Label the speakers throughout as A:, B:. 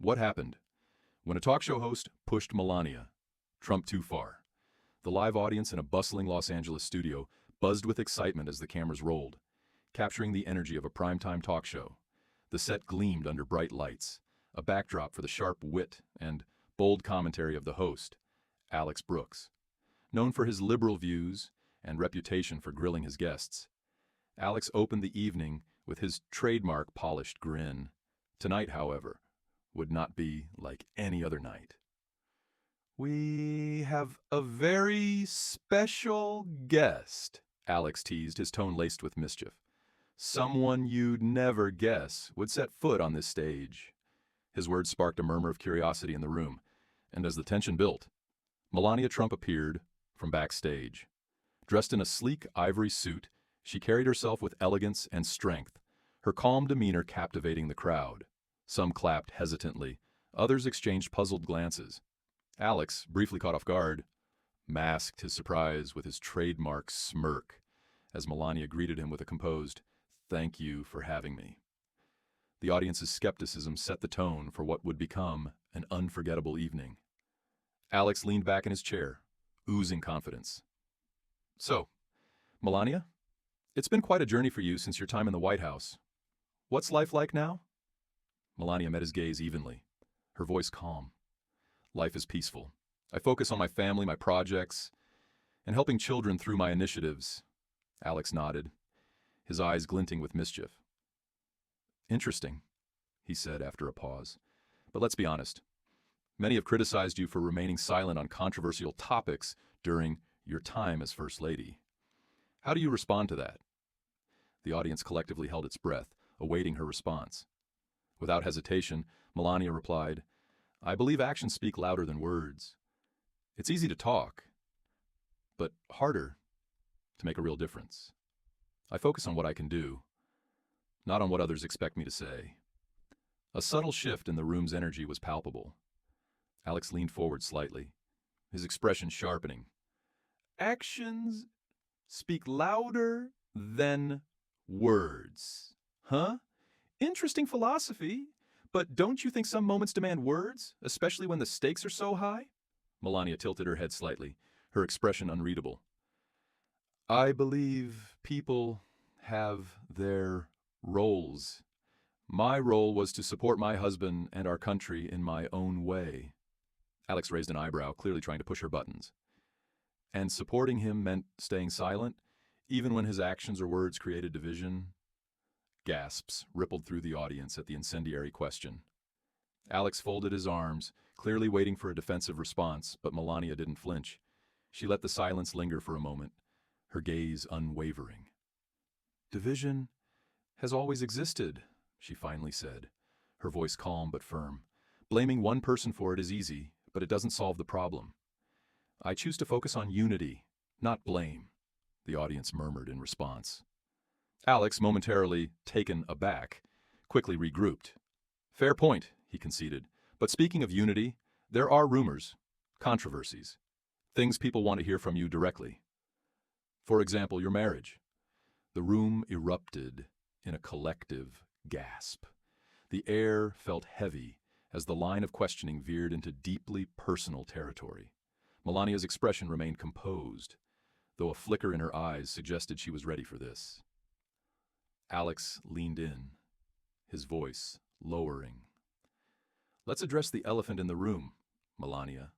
A: What happened when a talk show host pushed Melania Trump too far? The live audience in a bustling Los Angeles studio buzzed with excitement as the cameras rolled, capturing the energy of a primetime talk show. The set gleamed under bright lights, a backdrop for the sharp wit and bold commentary of the host, Alex Brooks. Known for his liberal views and reputation for grilling his guests, Alex opened the evening with his trademark polished grin. Tonight, however, would not be like any other night. "We have a very special guest," Alex teased, his tone laced with mischief. "Someone you'd never guess would set foot on this stage." His words sparked a murmur of curiosity in the room, and as the tension built, Melania Trump appeared from backstage. Dressed in a sleek ivory suit, she carried herself with elegance and strength, her calm demeanor captivating the crowd. Some clapped hesitantly, others exchanged puzzled glances. Alex, briefly caught off guard, masked his surprise with his trademark smirk as Melania greeted him with a composed, "Thank you for having me." The audience's skepticism set the tone for what would become an unforgettable evening. Alex leaned back in his chair, oozing confidence. "So, Melania, it's been quite a journey for you since your time in the White House. What's life like now?" Melania met his gaze evenly, her voice calm. "Life is peaceful. I focus on my family, my projects, and helping children through my initiatives." Alex nodded, his eyes glinting with mischief. "Interesting," he said after a pause. "But let's be honest. Many have criticized you for remaining silent on controversial topics during your time as First Lady. How do you respond to that?" The audience collectively held its breath, awaiting her response. Without hesitation, Melania replied, "I believe actions speak louder than words. It's easy to talk, but harder to make a real difference. I focus on what I can do, not on what others expect me to say." A subtle shift in the room's energy was palpable. Alex leaned forward slightly, his expression sharpening. "Actions speak louder than words. Huh? Interesting philosophy, but don't you think some moments demand words, especially when the stakes are so high?" Melania tilted her head slightly, her expression unreadable. "I believe people have their roles. My role was to support my husband and our country in my own way." Alex raised an eyebrow, clearly trying to push her buttons. "And supporting him meant staying silent, even when his actions or words created division?" Gasps rippled through the audience at the incendiary question. Alex folded his arms, clearly waiting for a defensive response, but Melania didn't flinch. She let the silence linger for a moment, her gaze unwavering. "Division has always existed," she finally said, her voice calm but firm. "Blaming one person for it is easy, but it doesn't solve the problem. I choose to focus on unity, not blame," the audience murmured in response. Alex, momentarily taken aback, quickly regrouped. "Fair point," he conceded. "But speaking of unity, there are rumors, controversies, things people want to hear from you directly. For example, your marriage." The room erupted in a collective gasp. The air felt heavy as the line of questioning veered into deeply personal territory. Melania's expression remained composed, though a flicker in her eyes suggested she was ready for this. Alex leaned in, his voice lowering. "Let's address the elephant in the room, Melania.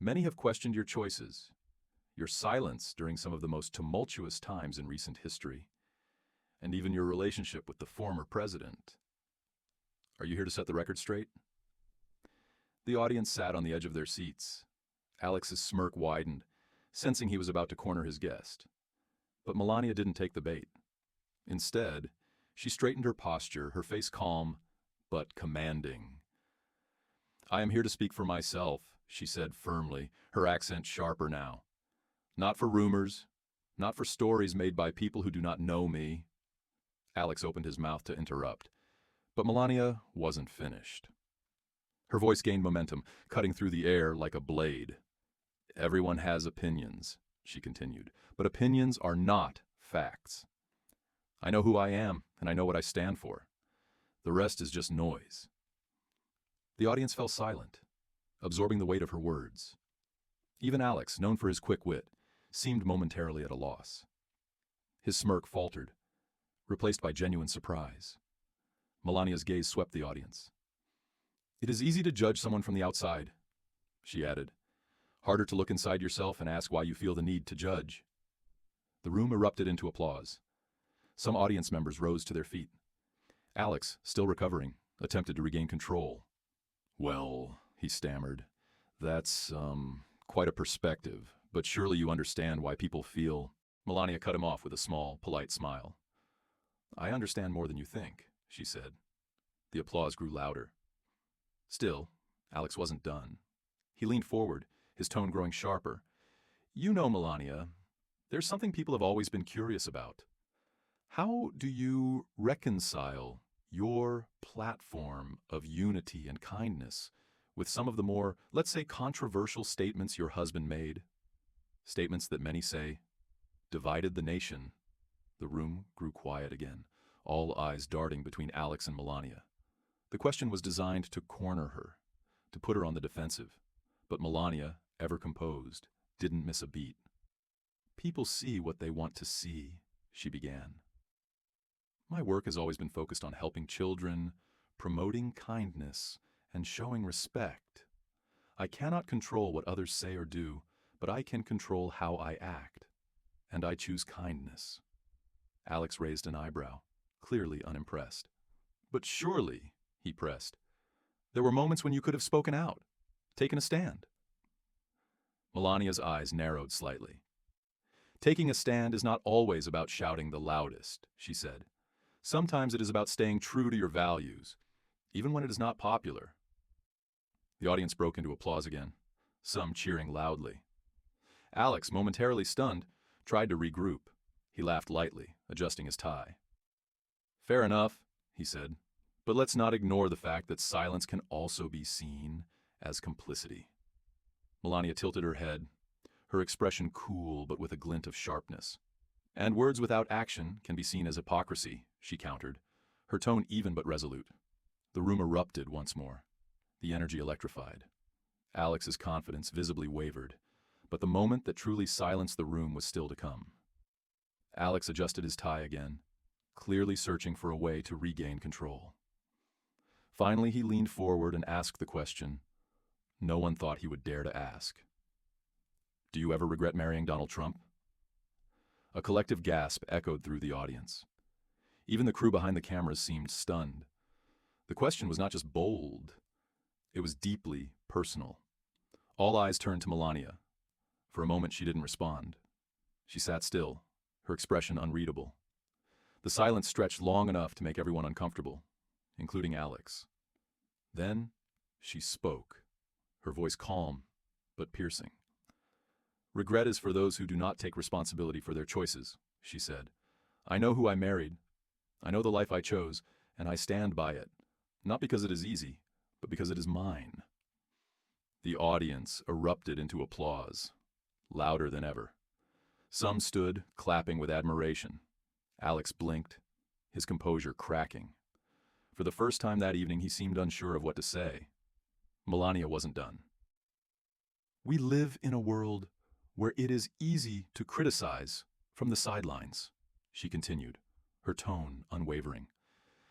A: Many have questioned your choices, your silence during some of the most tumultuous times in recent history, and even your relationship with the former president. Are you here to set the record straight?" The audience sat on the edge of their seats. Alex's smirk widened, sensing he was about to corner his guest. But Melania didn't take the bait. Instead, she straightened her posture, her face calm but commanding. "I am here to speak for myself," she said firmly, her accent sharper now. "Not for rumors, not for stories made by people who do not know me." Alex opened his mouth to interrupt, but Melania wasn't finished. Her voice gained momentum, cutting through the air like a blade. "Everyone has opinions," she continued, "but opinions are not facts. I know who I am, and I know what I stand for. The rest is just noise." The audience fell silent, absorbing the weight of her words. Even Alex, known for his quick wit, seemed momentarily at a loss. His smirk faltered, replaced by genuine surprise. Melania's gaze swept the audience. "It is easy to judge someone from the outside," she added. "Harder to look inside yourself and ask why you feel the need to judge." The room erupted into applause. Some audience members rose to their feet. Alex, still recovering, attempted to regain control. "Well," he stammered, "that's, quite a perspective, but surely you understand why people feel—" Melania cut him off with a small, polite smile. "I understand more than you think," she said. The applause grew louder. Still, Alex wasn't done. He leaned forward, his tone growing sharper. "You know, Melania, there's something people have always been curious about. How do you reconcile your platform of unity and kindness with some of the more, let's say, controversial statements your husband made? Statements that many say divided the nation." The room grew quiet again, all eyes darting between Alex and Melania. The question was designed to corner her, to put her on the defensive. But Melania, ever composed, didn't miss a beat. "People see what they want to see," she began. "My work has always been focused on helping children, promoting kindness, and showing respect. I cannot control what others say or do, but I can control how I act. And I choose kindness." Alex raised an eyebrow, clearly unimpressed. "But surely," he pressed, "there were moments when you could have spoken out, taken a stand." Melania's eyes narrowed slightly. "Taking a stand is not always about shouting the loudest," she said. "Sometimes it is about staying true to your values, even when it is not popular." The audience broke into applause again, some cheering loudly. Alex, momentarily stunned, tried to regroup. He laughed lightly, adjusting his tie. "Fair enough," he said, "but let's not ignore the fact that silence can also be seen as complicity." Melania tilted her head, her expression cool but with a glint of sharpness. "And words without action can be seen as hypocrisy," she countered, her tone even but resolute. The room erupted once more, the energy electrified. Alex's confidence visibly wavered, but the moment that truly silenced the room was still to come. Alex adjusted his tie again, clearly searching for a way to regain control. Finally, he leaned forward and asked the question no one thought he would dare to ask. "Do you ever regret marrying Donald Trump?" A collective gasp echoed through the audience. Even the crew behind the cameras seemed stunned. The question was not just bold, it was deeply personal. All eyes turned to Melania. For a moment, she didn't respond. She sat still, her expression unreadable. The silence stretched long enough to make everyone uncomfortable, including Alex. Then she spoke, her voice calm but piercing. "Regret is for those who do not take responsibility for their choices," she said. "I know who I married. I know the life I chose, and I stand by it, not because it is easy, but because it is mine." The audience erupted into applause, louder than ever. Some stood, clapping with admiration. Alex blinked, his composure cracking. For the first time that evening, he seemed unsure of what to say. Melania wasn't done. "We live in a world where it is easy to criticize from the sidelines," she continued, her tone unwavering.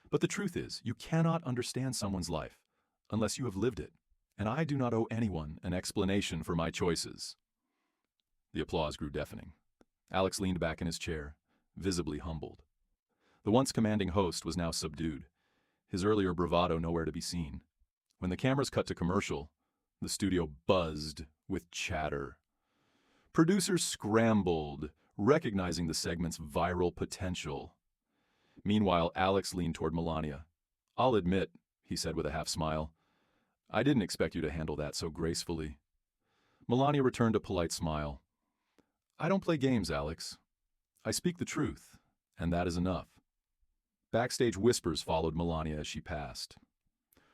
A: "But the truth is, you cannot understand someone's life unless you have lived it, and I do not owe anyone an explanation for my choices." The applause grew deafening. Alex leaned back in his chair, visibly humbled. The once commanding host was now subdued, his earlier bravado nowhere to be seen. When the cameras cut to commercial, the studio buzzed with chatter. Producers scrambled, recognizing the segment's viral potential. Meanwhile, Alex leaned toward Melania. "I'll admit," he said with a half smile, "I didn't expect you to handle that so gracefully." Melania returned a polite smile. "I don't play games, Alex. I speak the truth, and that is enough." Backstage whispers followed Melania as she passed.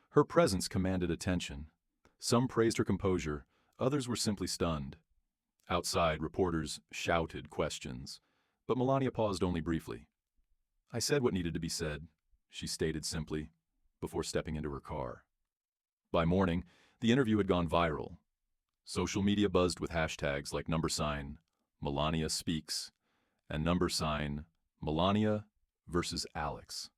A: Her presence commanded attention. Some praised her composure, others were simply stunned. Outside, reporters shouted questions, but Melania paused only briefly. "I said what needed to be said," she stated simply, before stepping into her car. By morning, the interview had gone viral. Social media buzzed with hashtags like #Melania Speaks and Melania versus Alex.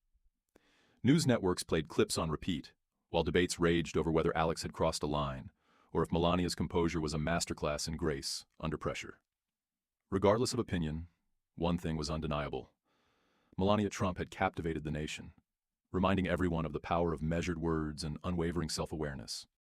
A: News networks played clips on repeat, while debates raged over whether Alex had crossed a line, or if Melania's composure was a masterclass in grace under pressure. Regardless of opinion, one thing was undeniable. Melania Trump had captivated the nation, reminding everyone of the power of measured words and unwavering self-awareness.